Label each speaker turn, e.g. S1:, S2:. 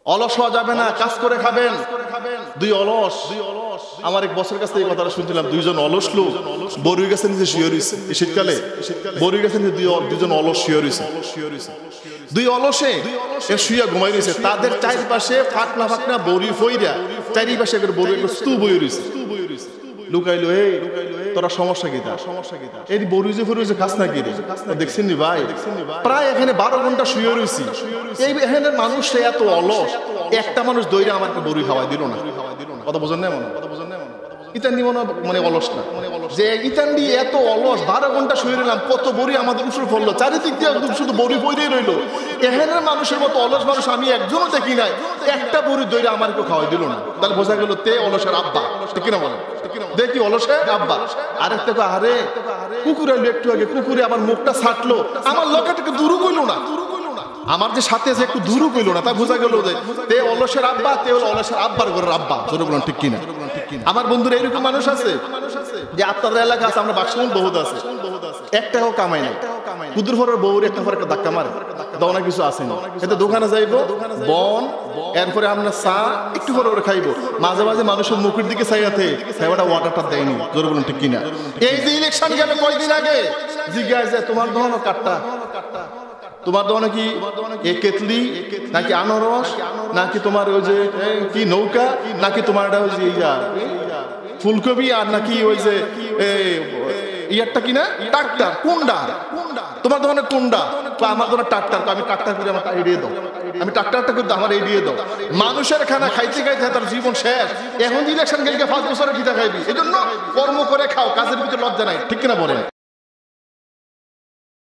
S1: অলস হওয়া যাবে না, কাজ করে খাবেন। দুই অলস, আমার এক বছর কাছ থেকে এই কথাটা শুনছিলাম। দুইজন অলস লোক বড়ই গাছের নিচে শুয়ে রয়েছে এই শীতকালে, বড়ই গাছের নিচে দুজন অলস শুয়ে রয়েছে। দুই অলসে শুয়ে ঘুমাই রয়েছে, তাদের চারিপাশে ফাঁকনা ফাঁকনা বড়ি ফইরা চারিপাশে বড়ি একটা স্তূপ হয়ে রয়েছে। লুকাইলো, এই তোরা সমস্যা কি? তার সমস্যা কি? এই বড়ুজে ফরুজে খাস না কি রে? দেখছেন নি ভাই, প্রায় এখানে 12 ঘন্টা শুয়ে রয়েছি। এই এখানে মানুষ এত অলস, একটা মানুষ দইরা আমাকে বড়ি খাওয়াই দিল না। কথা বোঝেন না? মনে ইতান্ডি মানে অলস না, যে ইতান্ডি এত অলস। 12 ঘন্টা শুয়ে রইলাম, কত বড়ি আমাদের উপরে পড়লো, চারিদিক দিয়ে শুধু বড়ি পড়েই রইলো। এখানের মানুষের মতো অলস মানুষ আমি একজনও দেখি নাই, একটা বড়ি দইরা আমাকে খাওয়াই দিল না। তাহলে বোঝা গেল তে অলসের আব্বা, ঠিক কিনা বলেন? দেখি অলসে আব্বা। আরেকটা কো, আরে কুকুর আইলো একটু আগে, কুকুরে আমার মুখটা ছাটলো, আমার লকেটকে দূরও কইলো না, আমার যে সাথে আছে একটু দূরও কইলো না। তা বোঝা গেল যে তে অলসের আব্বা, তে হলো অলসের আব্বার ঘরের আব্বা। জোরে বলেন ঠিক কিনা? আমার বন্ধুরা এরকম মানুষ আছে যে আপনাদের এলাকা আছে, আমরা বাক্সমন বহুত আছে, একটাও কামাই নাই, কুদুর ফরের বউর একটা পর একটা ধাক্কা মারে, দোনা কিছু আছে না। এতে দোকানে যাইবো বন, এরপরে আমরা চা একটু পরে ওরা খাইবো। মাঝে মাঝে মানুষের মুখের দিকে চাইয়াতে সেবাটা ওয়াটারটা দেয়নি। জোরে বলুন ঠিক কিনা? এই যে ইলেকশন গেল কয়দিন আগে, জিজ্ঞাসা তোমার দোকানও কাটটা, তোমার দোকানে কি এ কেতলি নাকি আনারস নাকি তোমার ওই যে কি নৌকা নাকি তোমার এটা ওই যে ফুলকপি আর নাকি ওই যে ইয়ারটা কিনা ট্রাক্টর, কোনটা তোমার দোকানে কোনটা? আমার দোকানে ট্রাক্টর। আমি ট্রাক্টর করে আমার এড়িয়ে দাও, আমি ট্রাক্টরটা কিন্তু আমার এড়িয়ে দাও। মানুষের খানা খাইতে খাইতে তার জীবন শেষ। এখন ইলেকশন গেলে 5 বছরে খিদা খাইবি, এই জন্য কর্ম করে খাও, কাজের ভিতরে লজ্জা নাই, ঠিক কিনা বলেন?